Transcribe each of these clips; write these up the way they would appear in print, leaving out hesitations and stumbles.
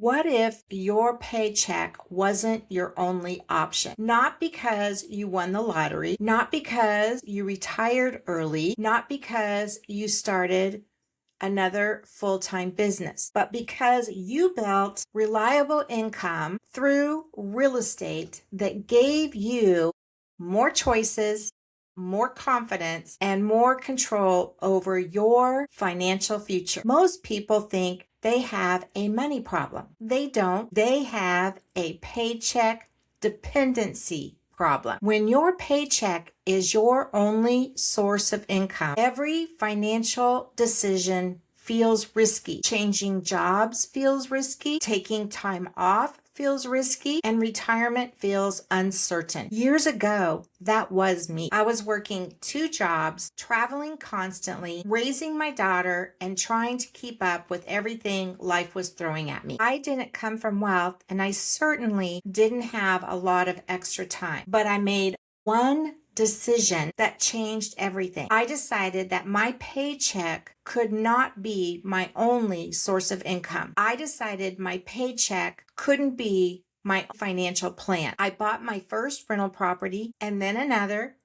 What if your paycheck wasn't your only option? Not because you won the lottery, not because you retired early, not because you started another full-time business, but because you built reliable income through real estate that gave you more choices, more confidence, and more control over your financial future. Most people think they have a money problem. They don't. They have a paycheck dependency problem. When your paycheck is your only source of income, every financial decision feels risky. Changing jobs feels risky. Taking time off feels risky, and retirement feels uncertain. Years ago, that was me. I was working 2 jobs, traveling constantly, raising my daughter, and trying to keep up with everything life was throwing at me. I didn't come from wealth, and I certainly didn't have a lot of extra time, but I made one decision that changed everything. I decided that my paycheck could not be my only source of income. I decided my paycheck couldn't be my financial plan. I bought my first rental property and then another,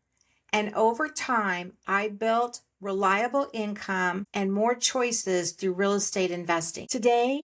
and over time, I built reliable income and more choices through real estate investing. Today,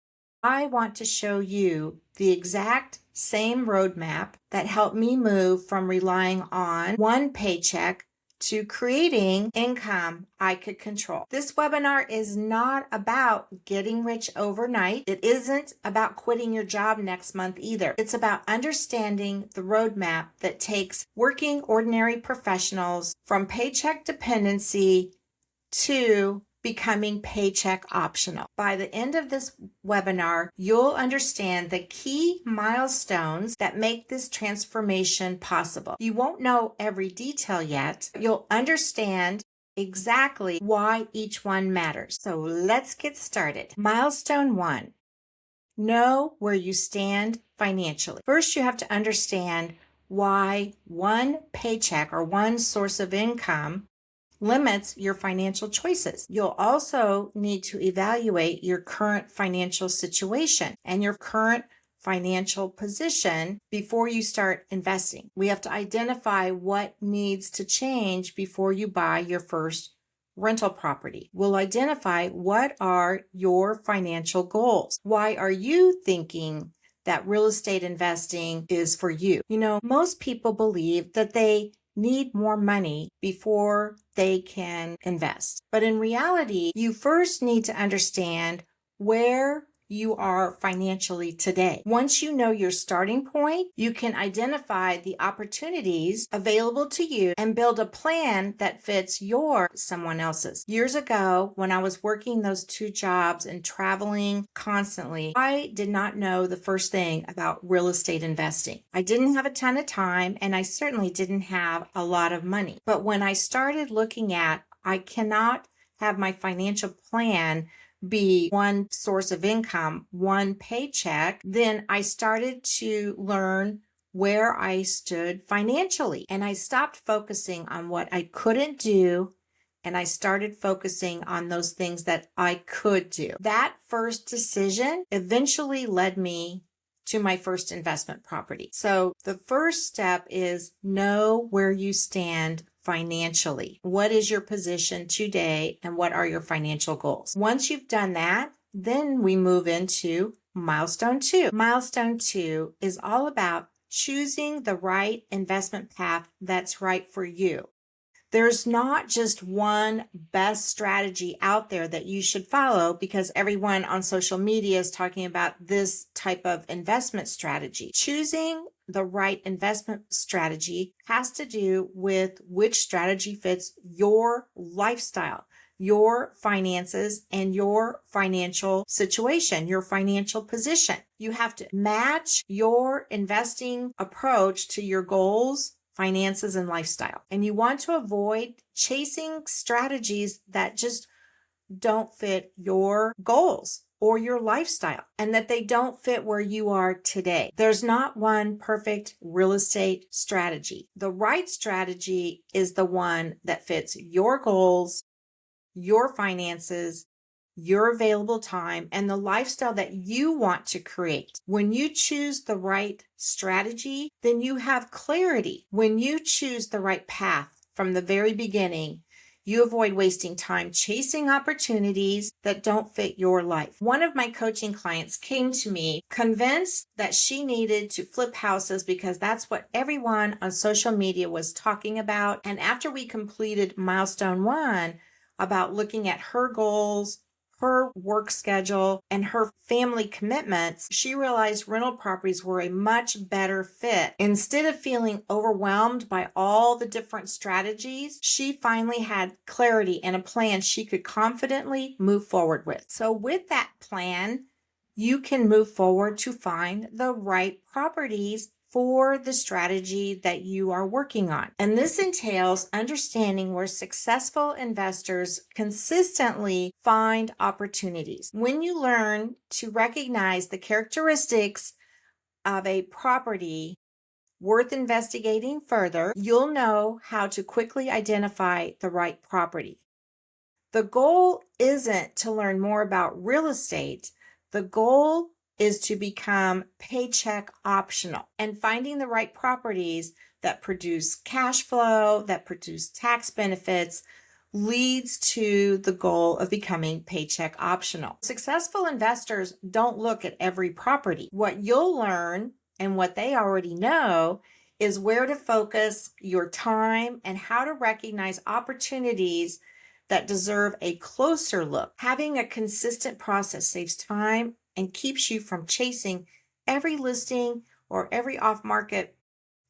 I want to show you the exact same roadmap that helped me move from relying on one paycheck to creating income I could control. This webinar is not about getting rich overnight. It isn't about quitting your job next month either. It's about understanding the roadmap that takes working ordinary professionals from paycheck dependency to becoming paycheck optional. By the end of this webinar, you'll understand the key milestones that make this transformation possible. You won't know every detail yet. You'll understand exactly why each one matters. So let's get started. Milestone 1. Know where you stand financially. First, you have to understand why one paycheck or one source of income limits your financial choices. You'll also need to evaluate your current financial situation and your current financial position before you start investing. We have to identify what needs to change before you buy your first rental property. We'll identify what are your financial goals. Why are you thinking that real estate investing is for you? You know, most people believe that they need more money before they can invest. But in reality, you first need to understand where you are financially today. Once you know your starting point, you can identify the opportunities available to you and build a plan that fits someone else's. Years ago, when I was working those 2 jobs and traveling constantly, I did not know the first thing about real estate investing. I didn't have a ton of time, and I certainly didn't have a lot of money. But when I started looking at, I cannot have my financial plan be one source of income, one paycheck, then I started to learn where I stood financially. And I stopped focusing on what I couldn't do, and I started focusing on those things that I could do. That first decision eventually led me to my first investment property. So the first step is know where you stand financially. What is your position today, and what are your financial goals? Once you've done that, then we move into milestone 2. Milestone 2 is all about choosing the right investment path that's right for you. There's not just one best strategy out there that you should follow because everyone on social media is talking about this type of investment strategy. Choosing the right investment strategy has to do with which strategy fits your lifestyle, your finances, and your financial situation, your financial position. You have to match your investing approach to your goals, finances, and lifestyle. And you want to avoid chasing strategies that just don't fit your goals or your lifestyle, and that they don't fit where you are today. There's not one perfect real estate strategy. The right strategy is the one that fits your goals, your finances, your available time, and the lifestyle that you want to create. When you choose the right strategy, then you have clarity. When you choose the right path from the very beginning, you avoid wasting time chasing opportunities that don't fit your life. One of my coaching clients came to me convinced that she needed to flip houses because that's what everyone on social media was talking about. And after we completed milestone 1 about looking at her goals, her work schedule, and her family commitments, she realized rental properties were a much better fit. Instead of feeling overwhelmed by all the different strategies, she finally had clarity and a plan she could confidently move forward with. So with that plan, you can move forward to find the right properties for the strategy that you are working on. And this entails understanding where successful investors consistently find opportunities. When you learn to recognize the characteristics of a property worth investigating further, you'll know how to quickly identify the right property. The goal isn't to learn more about real estate. The goal is to become paycheck optional, and finding the right properties that produce cash flow, that produce tax benefits, leads to the goal of becoming paycheck optional. Successful investors don't look at every property. What you'll learn, and what they already know, is where to focus your time and how to recognize opportunities that deserve a closer look. Having a consistent process saves time and keeps you from chasing every listing or every off-market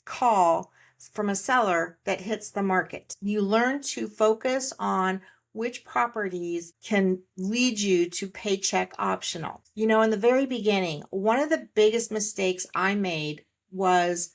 call from a seller that hits the market. You learn to focus on which properties can lead you to paycheck optional. In the very beginning, one of the biggest mistakes I made was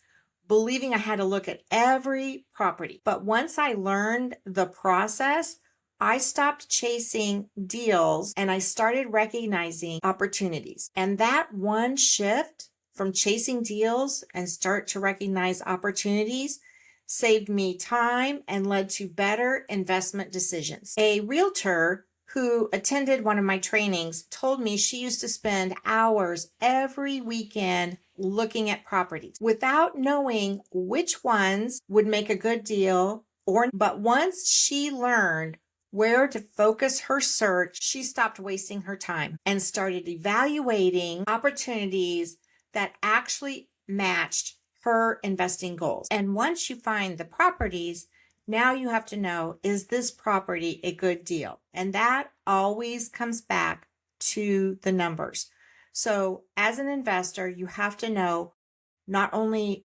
believing I had to look at every property. But once I learned the process, I stopped chasing deals and I started recognizing opportunities. And that one shift from chasing deals and start to recognize opportunities saved me time and led to better investment decisions. A realtor who attended one of my trainings told me she used to spend hours every weekend looking at properties without knowing which ones would make a good deal but once she learned where to focus her search, she stopped wasting her time and started evaluating opportunities that actually matched her investing goals. And once you find the properties, now you have to know, is this property a good deal? And that always comes back to the numbers. So as an investor, you have to know not only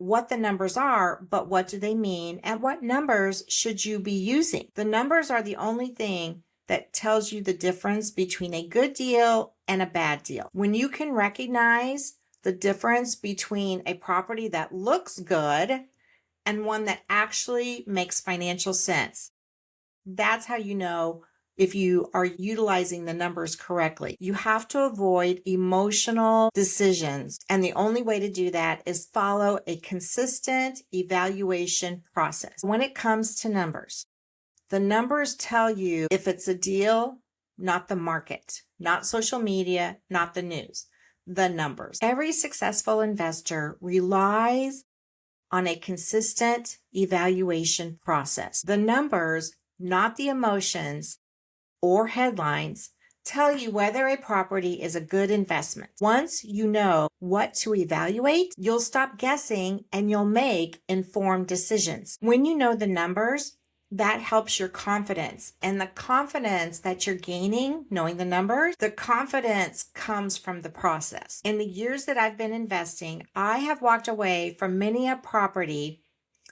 what the numbers are, but what do they mean and what numbers should you be using? The numbers are the only thing that tells you the difference between a good deal and a bad deal. When you can recognize the difference between a property that looks good and one that actually makes financial sense, that's how you know if you are utilizing the numbers correctly. You have to avoid emotional decisions. And the only way to do that is follow a consistent evaluation process. When it comes to numbers, the numbers tell you if it's a deal, not the market, not social media, not the news, the numbers. Every successful investor relies on a consistent evaluation process. The numbers, not the emotions or headlines, tell you whether a property is a good investment. Once you know what to evaluate, you'll stop guessing and you'll make informed decisions. When you know the numbers, that helps your confidence. And the confidence that you're gaining, knowing the numbers, the confidence comes from the process. In the years that I've been investing, I have walked away from many a property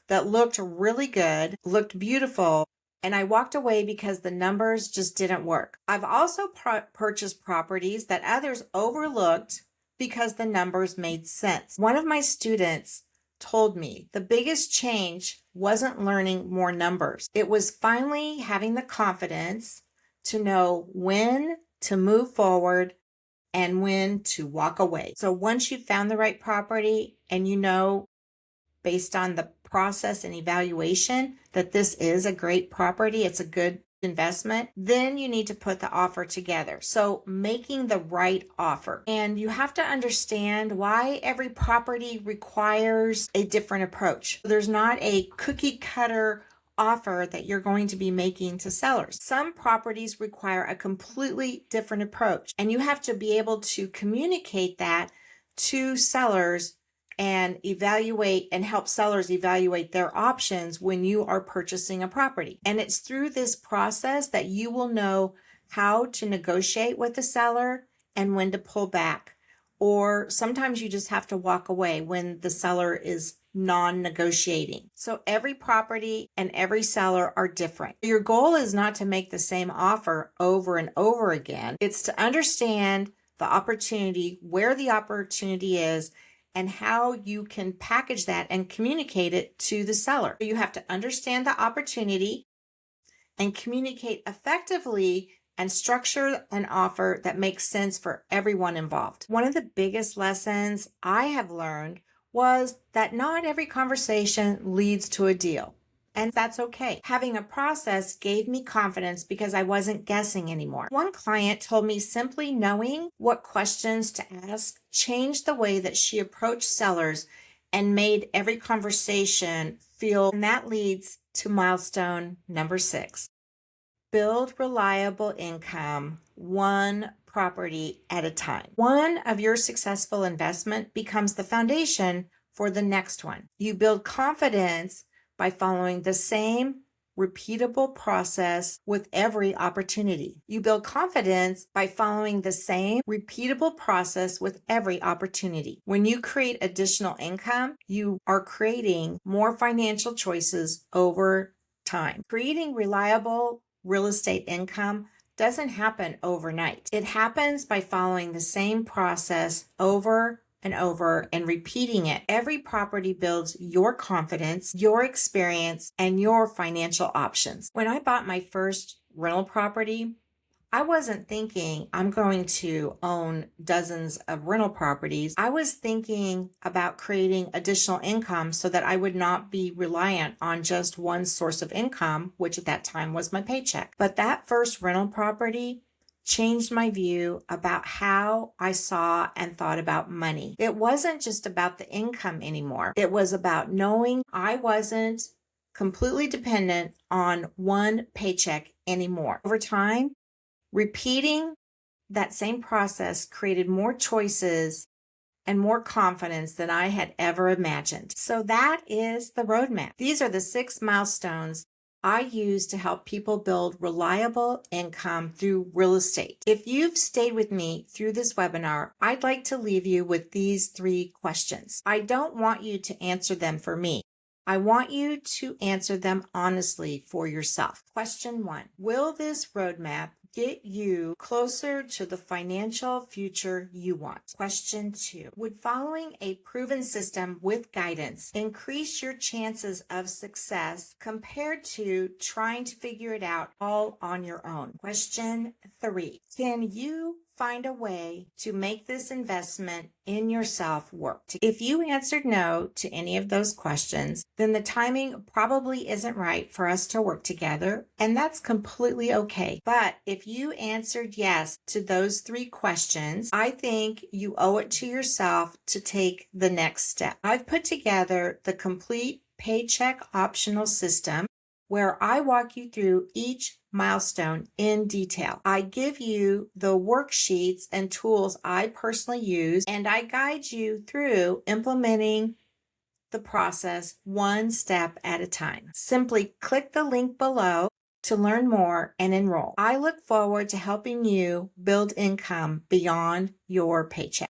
that looked really good, looked beautiful, and I walked away because the numbers just didn't work. I've also purchased properties that others overlooked because the numbers made sense. One of my students told me the biggest change wasn't learning more numbers. It was finally having the confidence to know when to move forward and when to walk away. So once you've found the right property and you know based on the process and evaluation that this is a great property, it's a good investment, then you need to put the offer together. So making the right offer. And you have to understand why every property requires a different approach. There's not a cookie cutter offer that you're going to be making to sellers. Some properties require a completely different approach, and you have to be able to communicate that to sellers and evaluate and help sellers evaluate their options when you are purchasing a property. And it's through this process that you will know how to negotiate with the seller and when to pull back. Or sometimes you just have to walk away when the seller is non-negotiating. So every property and every seller are different. Your goal is not to make the same offer over and over again. It's to understand the opportunity, where the opportunity is, and how you can package that and communicate it to the seller. You have to understand the opportunity and communicate effectively and structure an offer that makes sense for everyone involved. One of the biggest lessons I have learned was that not every conversation leads to a deal. And that's okay. Having a process gave me confidence because I wasn't guessing anymore. One client told me simply knowing what questions to ask changed the way that she approached sellers and made every conversation feel, and that leads to milestone number 6. Build reliable income one property at a time. One of your successful investment becomes the foundation for the next one. You build confidence by following the same repeatable process with every opportunity. You build confidence by following the same repeatable process with every opportunity. When you create additional income, you are creating more financial choices over time. Creating reliable real estate income doesn't happen overnight. It happens by following the same process over and over and repeating it. Every property builds your confidence, your experience, and your financial options. When I bought my first rental property, I wasn't thinking I'm going to own dozens of rental properties. I was thinking about creating additional income so that I would not be reliant on just one source of income, which at that time was my paycheck. But that first rental property changed my view about how I saw and thought about money. It wasn't just about the income anymore. It was about knowing I wasn't completely dependent on one paycheck anymore. Over time, repeating that same process created more choices and more confidence than I had ever imagined. So that is the roadmap. These are the 6 milestones I use to help people build reliable income through real estate. If you've stayed with me through this webinar, I'd like to leave you with these 3 questions. I don't want you to answer them for me. I want you to answer them honestly for yourself. Question 1, will this roadmap get you closer to the financial future you want? Question 2, would following a proven system with guidance increase your chances of success compared to trying to figure it out all on your own? Question 3, can you find a way to make this investment in yourself work? If you answered no to any of those questions, then the timing probably isn't right for us to work together, and that's completely okay. But if you answered yes to those 3 questions, I think you owe it to yourself to take the next step. I've put together the complete Paycheck Optional System, where I walk you through each milestone in detail. I give you the worksheets and tools I personally use, and I guide you through implementing the process one step at a time. Simply click the link below to learn more and enroll. I look forward to helping you build income beyond your paycheck.